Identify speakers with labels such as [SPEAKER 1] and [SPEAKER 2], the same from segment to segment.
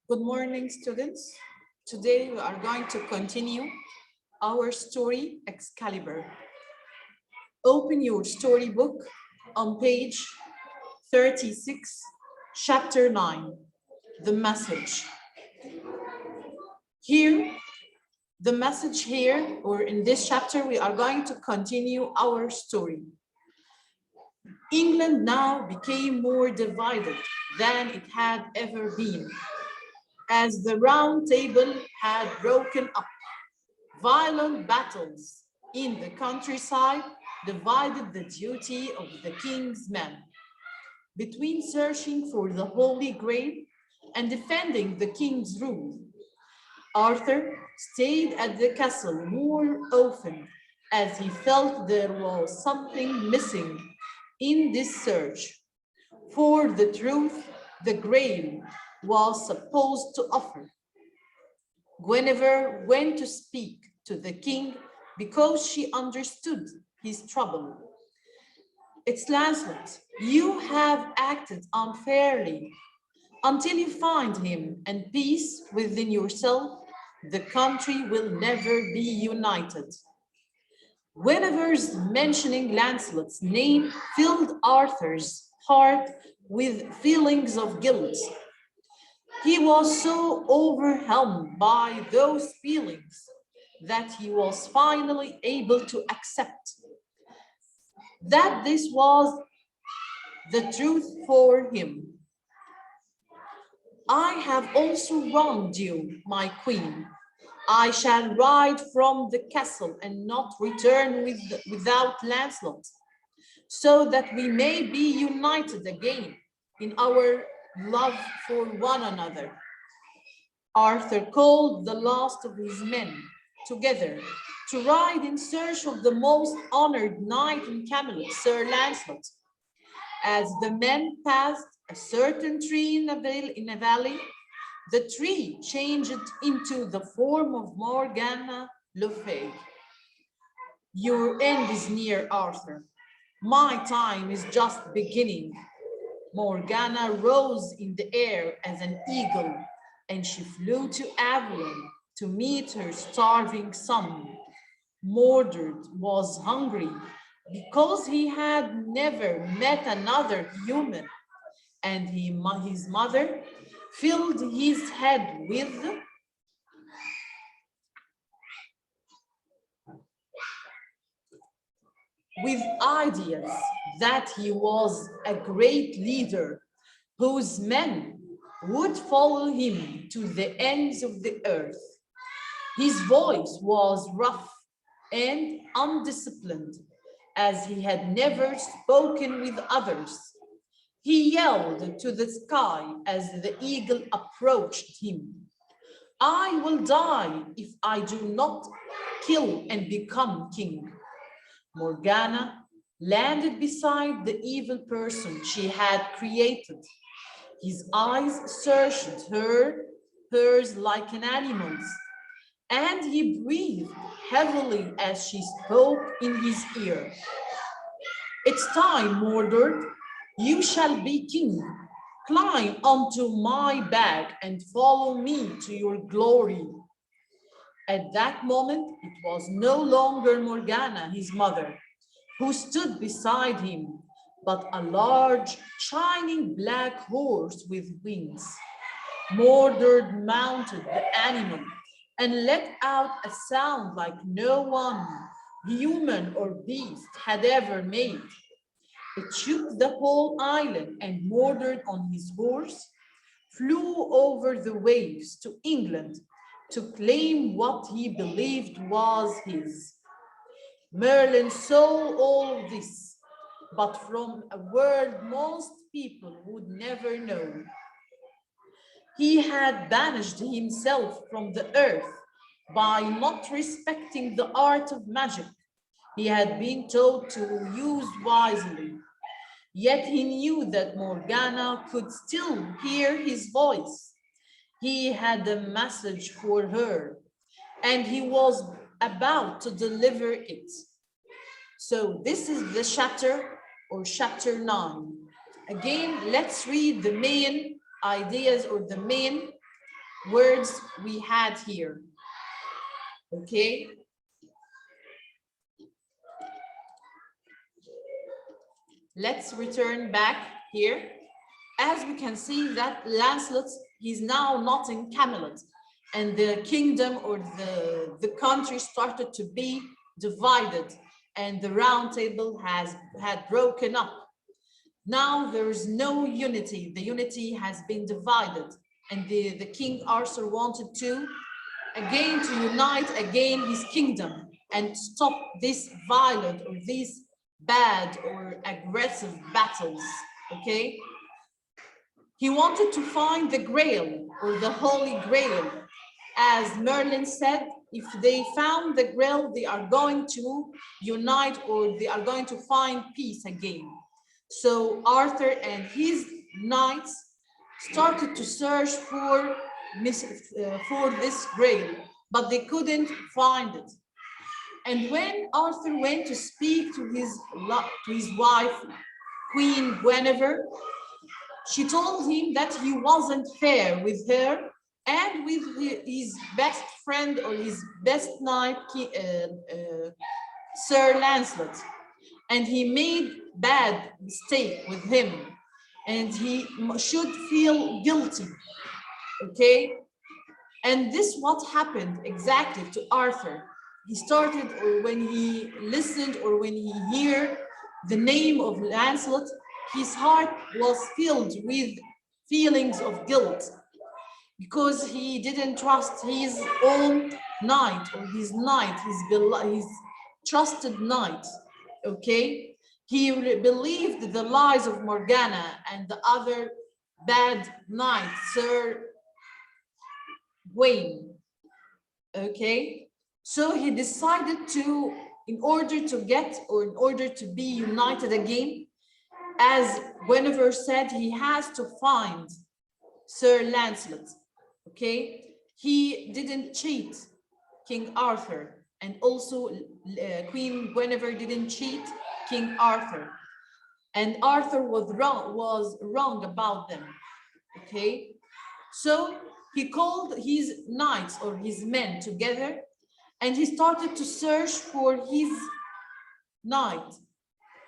[SPEAKER 1] Good morning, students. Today we are going to continue our story Excalibur. Open your storybook on page 36, chapter 9, the message. Here, the message here, or in this chapter, we are going to continue our story. England now became more divided than it had ever been, as the Round Table had broken up. Violent battles in the countryside divided the duty of the king's men between searching for the Holy Grail and defending the king's rule. Arthur stayed at the castle more often as he felt there was something missing in this search for the truth the Grail was supposed to offer. Guinevere went to speak to the king because she understood his trouble. It's Lancelot, you have acted unfairly. Until you find him and peace within yourself, the country will never be united. Guinevere's mentioning Lancelot's name filled Arthur's heart with feelings of guilt. He was so overwhelmed by those feelings that he was finally able to accept that this was the truth for him. I have also wronged you, my queen. I shall ride from the castle and not return without Lancelot, so that we may be united again in our love for one another. Arthur called the last of his men together to ride in search of the most honored knight in Camelot, Sir Lancelot. As the men passed a certain tree in a valley, the tree changed into the form of Morgana Le Fay. Your end is near, Arthur. My time is just beginning. Morgana rose in the air as an eagle, and she flew to Avalon to meet her starving son. Mordred was hungry because he had never met another human, and his mother filled his head with ideas that he was a great leader whose men would follow him to the ends of the earth. His voice was rough and undisciplined, as he had never spoken with others. He yelled to the sky as the eagle approached him. I will die if I do not kill and become king. Morgana landed beside the evil person she had created. His eyes searched hers like an animal's, and he breathed heavily as she spoke in his ear. It's time, Mordred. You shall be king. Climb onto my back and follow me to your glory. At that moment, it was no longer Morgana, his mother, who stood beside him, but a large, shining black horse with wings. Mordred mounted the animal and let out a sound like no one, human or beast, had ever made. It shook the whole island, and Mordred on his horse flew over the waves to England to claim what he believed was his. Merlin saw all of this, but from a world most people would never know. He had banished himself from the earth by not respecting the art of magic he had been taught to use wisely. Yet he knew that Morgana could still hear his voice. He had a message for her, and he was about to deliver it. So this is the chapter, or chapter 9. Again, let's read the main ideas or the main words we had here. Okay. Let's return back here. As we can see that Lancelot, he's now not in Camelot, and the kingdom or the country started to be divided, and the round table had broken up. Now there is no unity. The unity has been divided, and the King Arthur wanted to unite again his kingdom and stop this violent or these bad or aggressive battles. Okay. He wanted to find the Grail or the Holy Grail. As Merlin said, if they found the Grail, they are going to unite or they are going to find peace again. So Arthur and his knights started to search for this Grail, but they couldn't find it. And when Arthur went to speak to his wife, Queen Guinevere, she told him that he wasn't fair with her and with his best friend or his best knight, Sir Lancelot. And he made bad mistake with him, and he should feel guilty. Okay, and this what happened exactly to Arthur. He started, or when he listened or when he heard the name of Lancelot, his heart was filled with feelings of guilt because he didn't trust his own knight or his knight, his trusted knight. Okay, he believed the lies of Morgana and the other bad knight, Sir Gawain. Okay, so he decided to, in order to be united again, as Guinevere said, he has to find Sir Lancelot. Okay, he didn't cheat King Arthur, and also Queen Guinevere didn't cheat King Arthur, and Arthur was wrong about them. Okay, so he called his knights or his men together, and he started to search for his knight,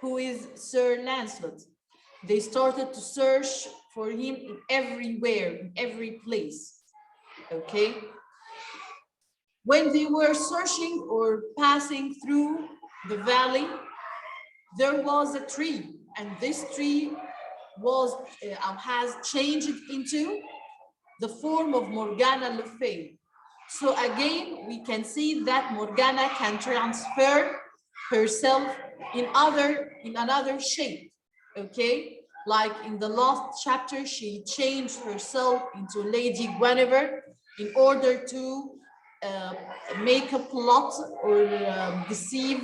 [SPEAKER 1] who is Sir Lancelot. They started to search for him everywhere, in every place. Okay. When they were searching or passing through the valley, there was a tree, and this tree has changed into the form of Morgana Le Fay. So again, we can see that Morgana can transfer herself in another shape. Okay, like in the last chapter, she changed herself into Lady Guinevere in order to make a plot or deceit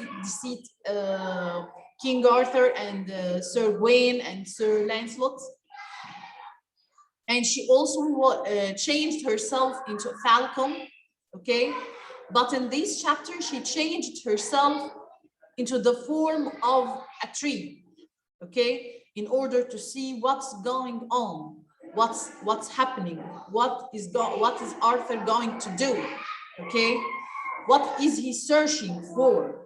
[SPEAKER 1] King Arthur and Sir Gawain and Sir Lancelot. And she also changed herself into a falcon. Okay, but in this chapter, she changed herself into the form of a tree. Okay, in order to see what's going on, what's happening, what is Arthur going to do. Okay, what is he searching for?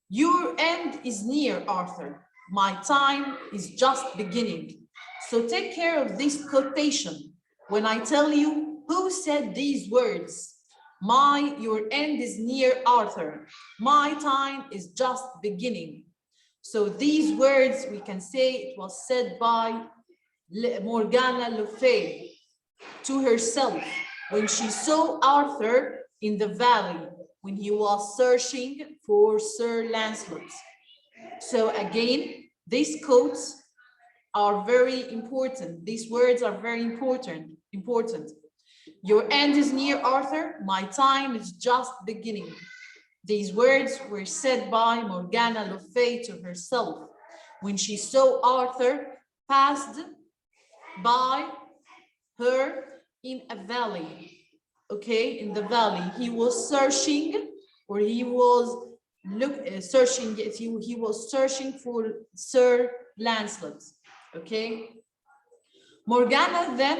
[SPEAKER 1] Your end is near, Arthur. My time is just beginning. So take care of this quotation when I tell you who said these words. Your end is near, Arthur. My time is just beginning. So these words, we can say it was said by Morgana Le Fay to herself when she saw Arthur in the valley, when he was searching for Sir Lancelot. So again, these quotes are very important. These words are very important. Your end is near, Arthur. My time is just beginning. These words were said by Morgana Le Fay to herself when she saw Arthur passed by her in a valley. Okay, in the valley, he was searching, or he was searching for Sir Lancelot. Okay, Morgana then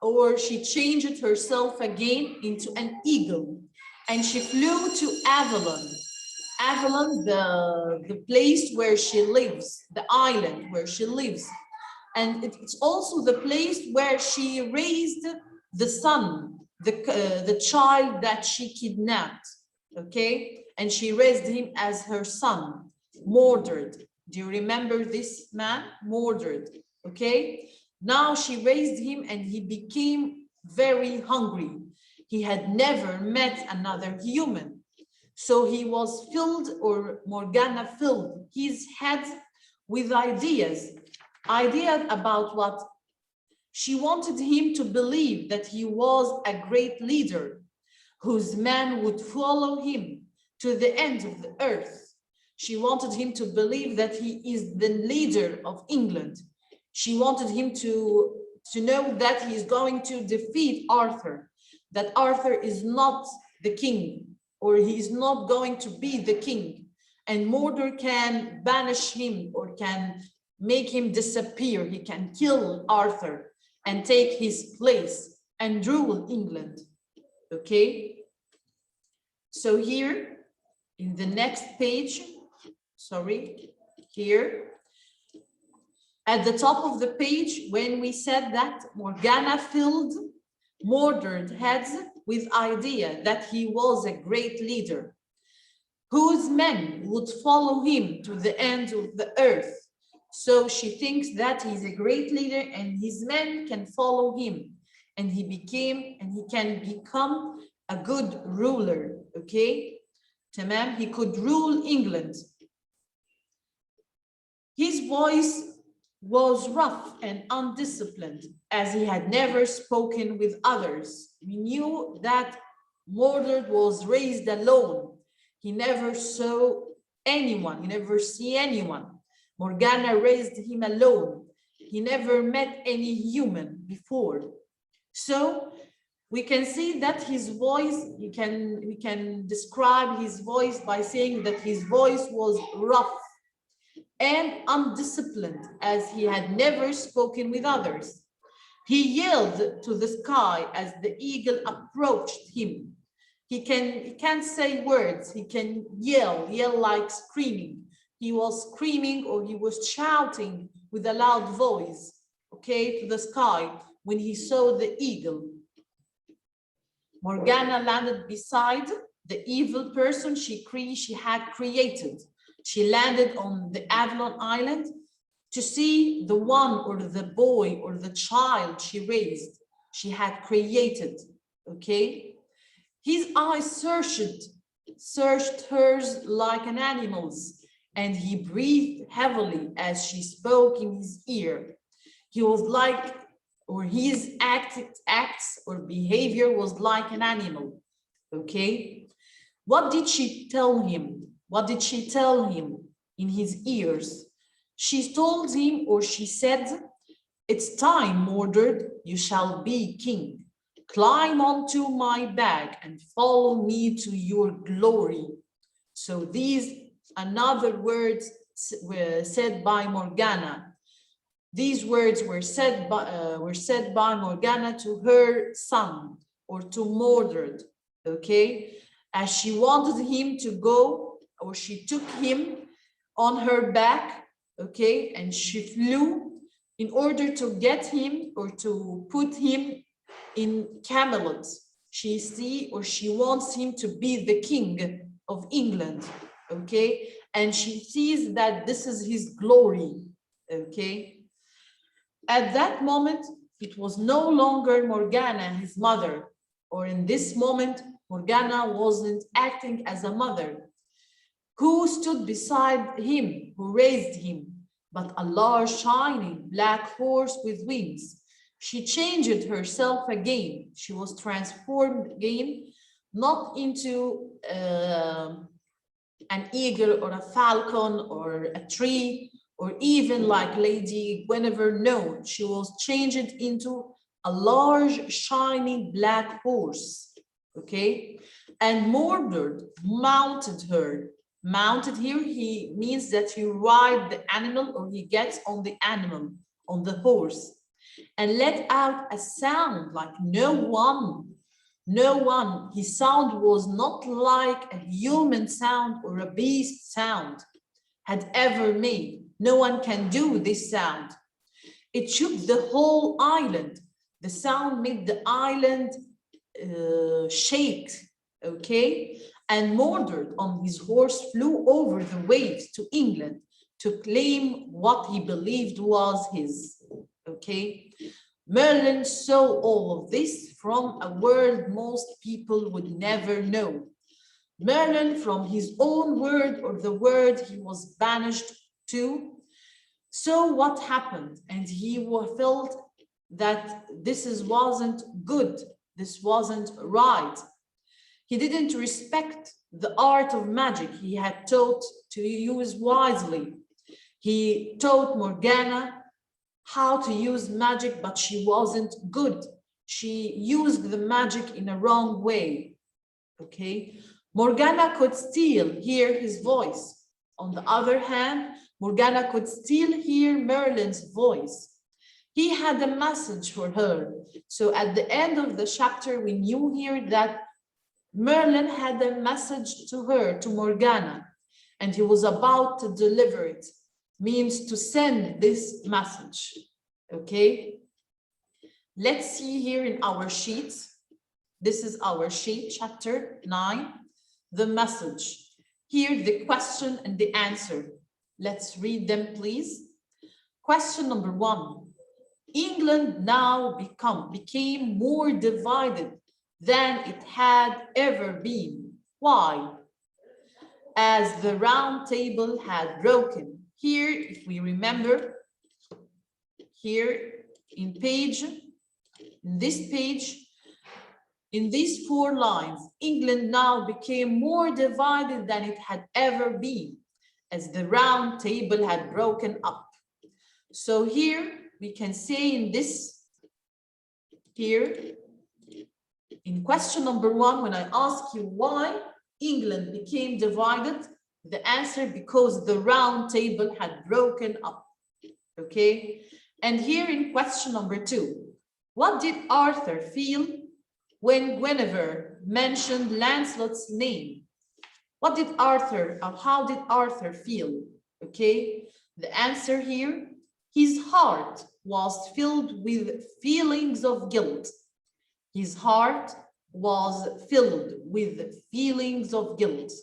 [SPEAKER 1] or she changed herself again into an eagle, and she flew to Avalon. Avalon, the place where she lives, the island where she lives. And it's also the place where she raised the son, the child that she kidnapped, okay? And she raised him as her son, Mordred. Do you remember this man? Mordred, okay? Now she raised him and he became very hungry. He had never met another human. So he was filled, or Morgana filled his head with ideas about what? She wanted him to believe that he was a great leader whose men would follow him to the end of the earth. She wanted him to believe that he is the leader of England. She wanted him to know that he is going to defeat Arthur, that Arthur is not the king, or he is not going to be the king, and Mordred can banish him or can make him disappear. He can kill Arthur and take his place and rule England, okay? So here in the next page, sorry, here at the top of the page, when we said that Morgana filled Mordred's heads with idea that he was a great leader whose men would follow him to the end of the earth. So she thinks that he's a great leader and his men can follow him, and he can become a good ruler, okay? Tamam, he could rule England. His voice was rough and undisciplined, as he had never spoken with others. We knew that Mordred was raised alone. He never saw anyone, he never see anyone. Morgana raised him alone. He never met any human before. So we can see that his voice, we can describe his voice by saying that his voice was rough and undisciplined, as he had never spoken with others. He yelled to the sky as the eagle approached him. He can't say words, he can yell like screaming. He was screaming, or he was shouting with a loud voice, okay, to the sky when he saw the eagle. Morgana landed beside the evil person she had created. She landed on the Avalon Island to see the one, or the boy, or the child she raised, she had created, okay? His eyes searched hers like an animal's, and he breathed heavily as she spoke in his ear. He was like, or his acts or behavior was like an animal, okay? What did she tell him? What did she tell him in his ears? She told him, or she said, "It's time, Mordred, you shall be king. Climb onto my back and follow me to your glory." So these another words were said by Morgana. These words were said by Morgana to her son, or to Mordred, okay? As she wanted him to go, or she took him on her back, okay? And she flew in order to get him, or to put him in Camelot. She wants him to be the king of England, okay? And she sees that this is his glory, okay? At that moment, it was no longer Morgana, his mother, or in this moment, Morgana wasn't acting as a mother who stood beside him, who raised him, but a large, shining black horse with wings. She changed herself again. She was transformed again, not into an eagle or a falcon or a tree, or even like Lady Guinevere. No, she was changed into a large, shiny black horse, okay? And Mordred mounted her. Mounted here, he means that you ride the animal, or he gets on the animal, on the horse. and let out a sound like no one. His sound was not like a human sound or a beast sound had ever made. No one can do this sound. It shook the whole island. The sound made the island shake, okay? And Mordred on his horse flew over the waves to England to claim what he believed was his, okay? Merlin saw all of this from a world most people would never know. Merlin from his own world or the world he was banished to. So what happened? And he felt that this wasn't good. This wasn't right. He didn't respect the art of magic he had taught to use wisely. He taught Morgana how to use magic, but she wasn't good. She used the magic in a wrong way, okay? Morgana could still hear his voice. On the other hand, Morgana could still hear Merlin's voice. He had a message for her. So at the end of the chapter, we knew here that Merlin had a message to her, to Morgana, and he was about to deliver it. Means to send this message, okay? Let's see here in our sheets. This is our sheet, chapter 9, the message. Here, the question and the answer. Let's read them, please. Question number 1. England now became more divided than it had ever been. Why? As the round table had broken. Here, if we remember, here in this page, in these 4 lines, England now became more divided than it had ever been, as the round table had broken up. So here we can say in this, here, in question number 1, when I ask you why England became divided, the answer, because the round table had broken up, okay? And here in question number 2, what did Arthur feel when Guinevere mentioned Lancelot's name? What did Arthur, or how did Arthur feel, okay? The answer here, his heart was filled with feelings of guilt. His heart was filled with feelings of guilt.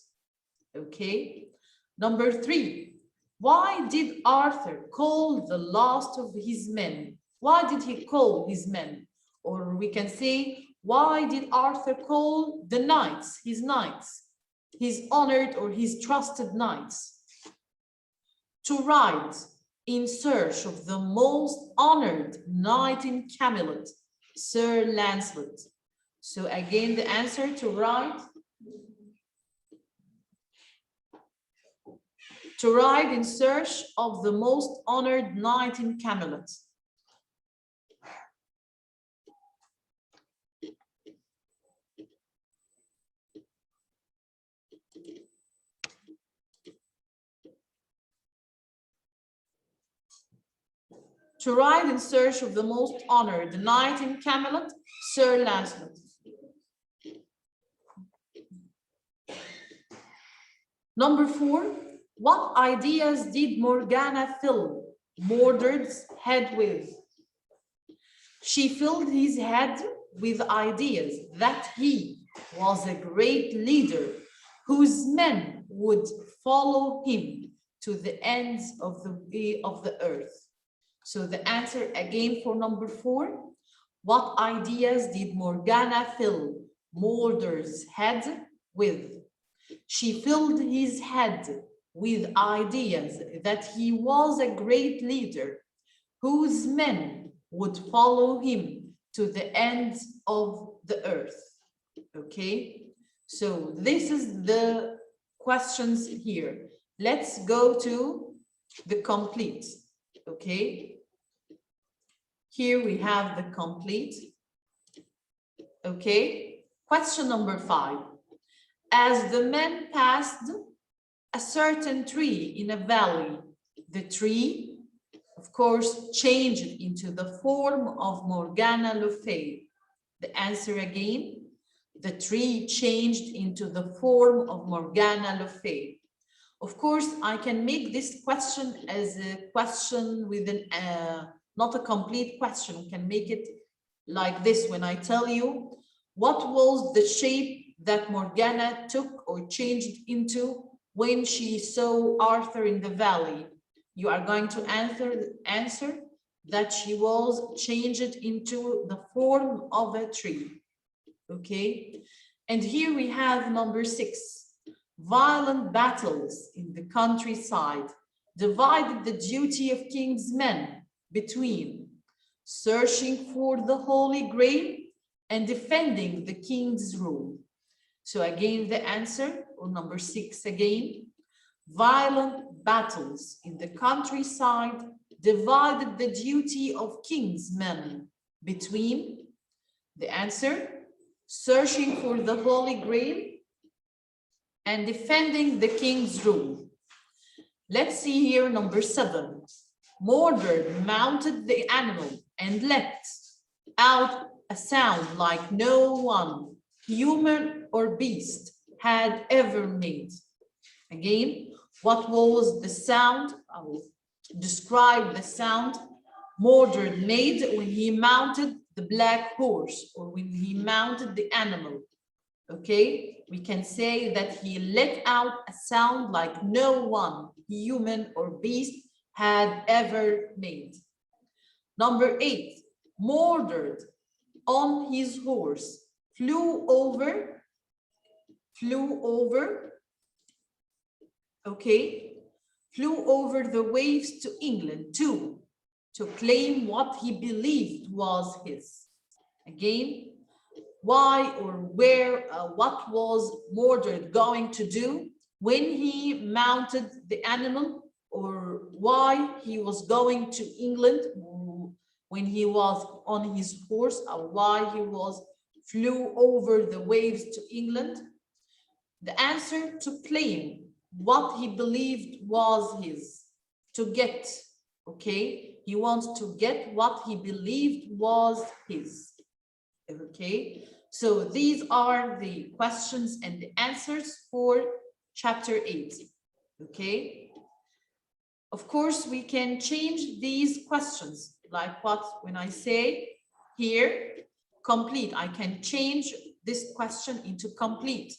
[SPEAKER 1] Okay. Number 3, why did Arthur call the last of his men? Why did he call his men? Or we can say, why did Arthur call the knights, his honored or his trusted knights, to ride in search of the most honored knight in Camelot, Sir Lancelot? So again, the answer, to ride in search of the most honored knight in Camelot. To ride in search of the most honored knight in Camelot, Sir Lancelot. Number 4, what ideas did Morgana fill Mordred's head with? She filled his head with ideas that he was a great leader whose men would follow him to the ends of the earth. So the answer again for number 4, what ideas did Morgana fill Mordred's head with? She filled his head with ideas that he was a great leader whose men would follow him to the ends of the earth. Okay, so this is the questions here. Let's go to the complete. Okay, here we have the complete. Okay, question number 5. As the men passed a certain tree in a valley, the tree of course, changed into the form of Morgana Le Fay. The answer again, the tree changed into the form of Morgana Le Fay. Of course, I can make this question as a question with not a complete question. We can make it like this when I tell you, what was the shape that Morgana took or changed into when she saw Arthur in the valley? You are going to answer that she was changed into the form of a tree. Okay, and here we have number 6. Violent battles in the countryside divided the duty of king's men between searching for the Holy Grail and defending the king's rule. So again, the answer, or number 6 again, violent battles in the countryside divided the duty of king's men between, the answer, searching for the Holy Grail and defending the king's rule. Let's see here number 7. Mordred mounted the animal and let out a sound like no one, human or beast, had ever made. Again, what was the sound? I will describe the sound Mordred made when he mounted the black horse, or when he mounted the animal. Okay, we can say that he let out a sound like no one, human or beast, had ever made. Number 8, Mordred on his horse flew over, the waves to England to claim what he believed was his. Again, why or where, what was Mordred going to do when he mounted the animal, or why he was going to England when he was on his horse, or why he flew over the waves to England? The answer, to claim what he believed was his, to get, okay? He wants to get what he believed was his, okay? So these are the questions and the answers for chapter 8, okay? Of course, we can change these questions, like what, when I say here, complete, I can change this question into complete.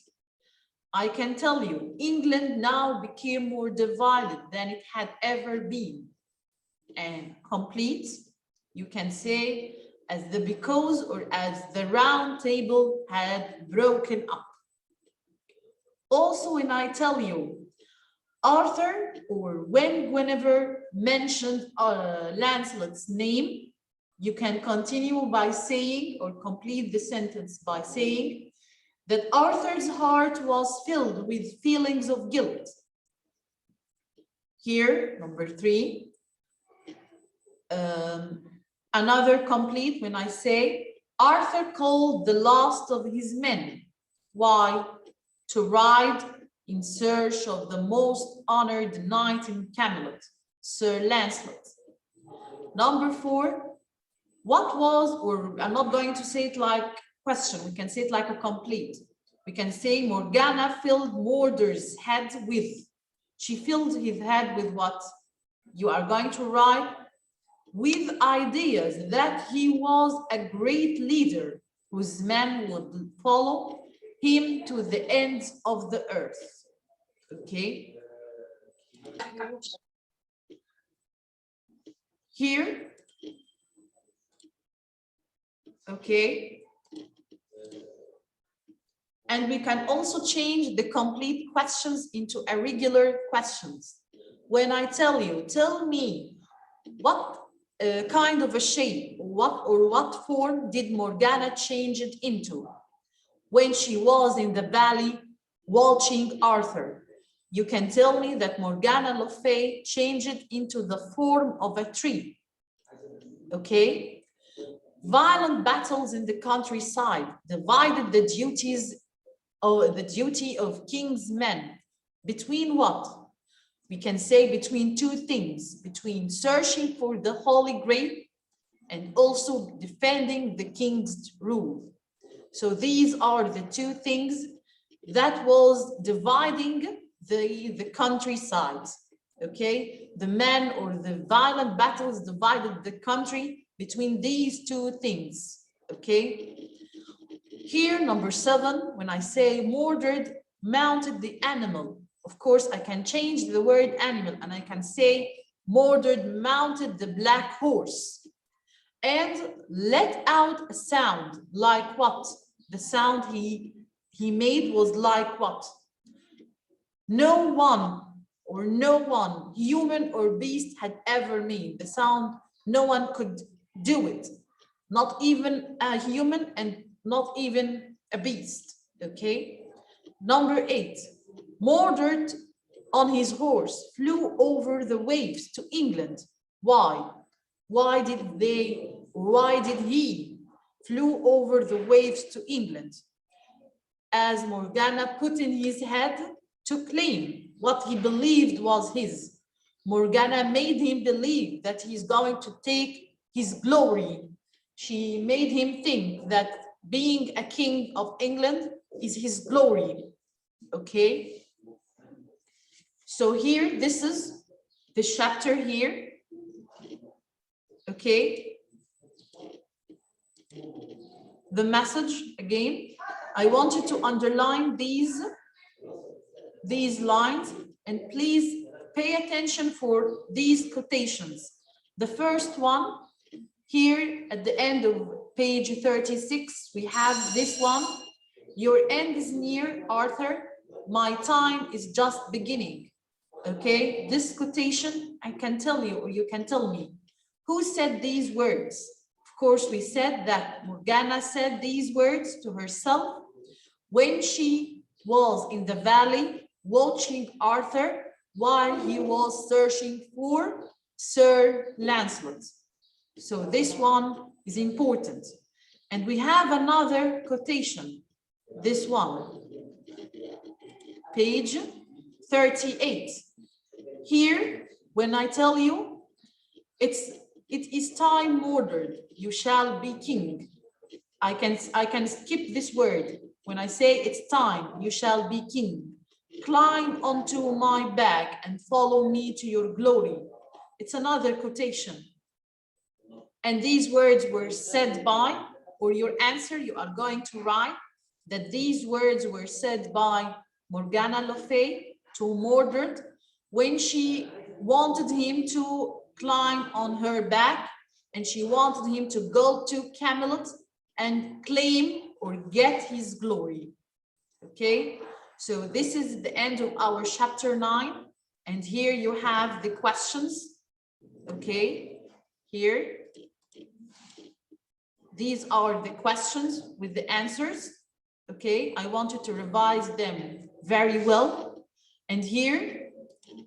[SPEAKER 1] I can tell you, England now became more divided than it had ever been. And complete, you can say, as the because or as the round table had broken up. Also, when I tell you, Arthur, or when Guinevere mentioned Lancelot's name, you can continue by saying, or complete the sentence by saying, that Arthur's heart was filled with feelings of guilt. Here, number 3, another complete when I say, Arthur called the last of his men. Why? To ride in search of the most honored knight in Camelot, Sir Lancelot. Number 4, what was, or I'm not going to say it like question, we can say it like a complete. We can say Morgana filled Mordred's head with. She filled his head with what? You are going to write with ideas that he was a great leader whose men would follow him to the ends of the earth. Okay. Here. Okay. And we can also change the complete questions into irregular questions. When I tell you, tell me what kind of a shape, what form did Morgana change it into when she was in the valley watching Arthur? You can tell me that Morgana Le Fay changed it into the form of a tree. Okay. Violent battles in the countryside divided the duty of king's men between what? We can say between two things, between searching for the Holy Grail and also defending the king's rule. So these are the two things that was dividing the countryside. Okay, the men or the violent battles divided the country between these two things. Okay, here number 7, when I say Mordred mounted the animal, of course I can change the word animal and I can say Mordred mounted the black horse and let out a sound. Like what? The sound he made was like what? No one, human or beast, had ever made. The sound, no one could do it. Not even a human and not even a beast. Okay. Number 8, Mordred on his horse flew over the waves to England. Why? Why did he flew over the waves to England? As Morgana put in his head to claim what he believed was his. Morgana made him believe that he's going to take his glory. She made him think that being a king of England is his glory. Okay. So here, this is the chapter here. Okay. The message again. I want you to underline these lines and please pay attention for these quotations. The first one here at the end of page 36, we have this one. Your end is near, Arthur. My time is just beginning. Okay, this quotation, I can tell you, or you can tell me, who said these words? Of course, we said that Morgana said these words to herself when she was in the valley watching Arthur while he was searching for Sir Lancelot. So this one is important. And we have another quotation, this one, page 38. Here, when I tell you, it is time, Mordred, you shall be king. I can skip this word. When I say it's time, you shall be king. Climb onto my back and follow me to your glory. It's another quotation. And these words were said by, or your answer, you are going to write that these words were said by Morgana Le Fay to Mordred when she wanted him to climb on her back and she wanted him to go to Camelot and claim or get his glory. Okay, so this is the end of our chapter 9, and here you have the questions. Okay, here. These are the questions with the answers. Okay, I want you to revise them very well. And here,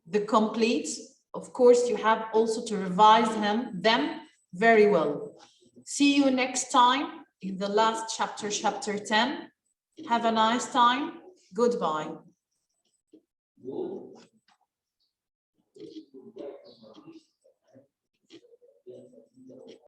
[SPEAKER 1] the complete. Of course, you have also to revise them very well. See you next time in the last chapter, chapter 10. Have a nice time. Goodbye.